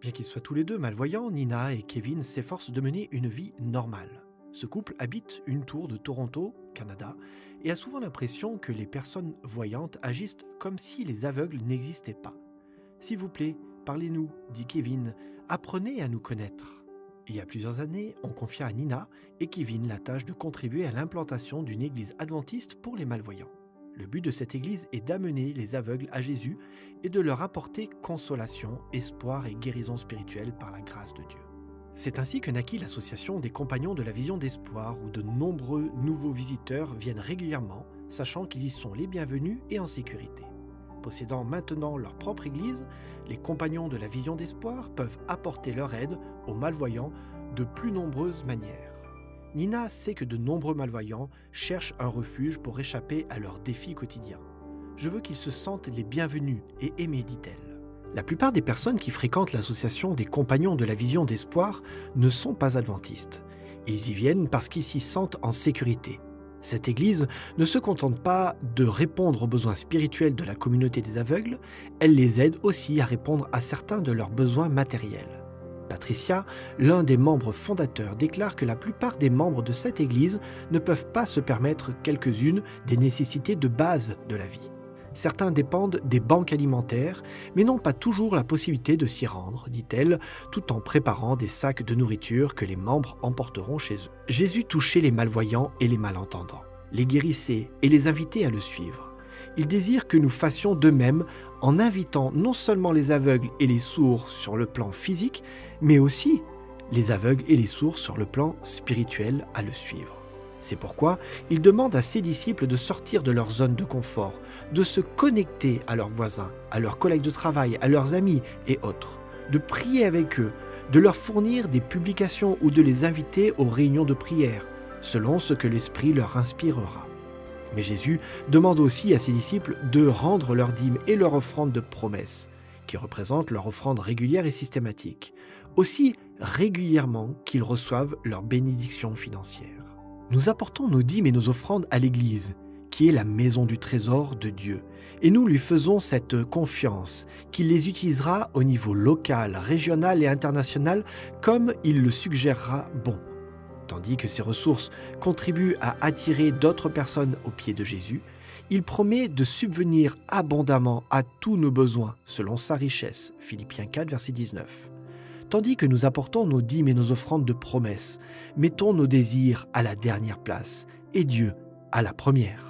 Bien qu'ils soient tous les deux malvoyants, Nina et Kevin s'efforcent de mener une vie normale. Ce couple habite une tour de Toronto, Canada, et a souvent l'impression que les personnes voyantes agissent comme si les aveugles n'existaient pas. S'il vous plaît, parlez-nous, dit Kevin, apprenez à nous connaître. Il y a plusieurs années, on confia à Nina et Kevin la tâche de contribuer à l'implantation d'une église adventiste pour les malvoyants. Le but de cette église est d'amener les aveugles à Jésus et de leur apporter consolation, espoir et guérison spirituelle par la grâce de Dieu. C'est ainsi que naquit l'association des Compagnons de la Vision d'Espoir, où de nombreux nouveaux visiteurs viennent régulièrement, sachant qu'ils y sont les bienvenus et en sécurité. Possédant maintenant leur propre église, les Compagnons de la Vision d'Espoir peuvent apporter leur aide aux malvoyants de plus nombreuses manières. Nina sait que de nombreux malvoyants cherchent un refuge pour échapper à leurs défis quotidiens. Je veux qu'ils se sentent les bienvenus et aimés, dit-elle. La plupart des personnes qui fréquentent l'association des Compagnons de la Vision d'Espoir ne sont pas adventistes. Ils y viennent parce qu'ils s'y sentent en sécurité. Cette église ne se contente pas de répondre aux besoins spirituels de la communauté des aveugles, elle les aide aussi à répondre à certains de leurs besoins matériels. Patricia, l'un des membres fondateurs, déclare que la plupart des membres de cette église ne peuvent pas se permettre quelques-unes des nécessités de base de la vie. Certains dépendent des banques alimentaires, mais n'ont pas toujours la possibilité de s'y rendre, dit-elle, tout en préparant des sacs de nourriture que les membres emporteront chez eux. Jésus touchait les malvoyants et les malentendants, les guérissait et les invitait à le suivre. Il désire que nous fassions de même en invitant non seulement les aveugles et les sourds sur le plan physique, mais aussi les aveugles et les sourds sur le plan spirituel à le suivre. C'est pourquoi il demande à ses disciples de sortir de leur zone de confort, de se connecter à leurs voisins, à leurs collègues de travail, à leurs amis et autres, de prier avec eux, de leur fournir des publications ou de les inviter aux réunions de prière, selon ce que l'Esprit leur inspirera. Mais Jésus demande aussi à ses disciples de rendre leur dîme et leur offrande de promesse, qui représente leur offrande régulière et systématique, aussi régulièrement qu'ils reçoivent leur bénédiction financière. Nous apportons nos dîmes et nos offrandes à l'Église, qui est la maison du trésor de Dieu, et nous lui faisons cette confiance qu'il les utilisera au niveau local, régional et international comme il le suggérera bon. Tandis que ces ressources contribuent à attirer d'autres personnes aux pieds de Jésus, il promet de subvenir abondamment à tous nos besoins selon sa richesse. Philippiens 4, verset 19. Tandis que nous apportons nos dîmes et nos offrandes de promesses, mettons nos désirs à la dernière place et Dieu à la première.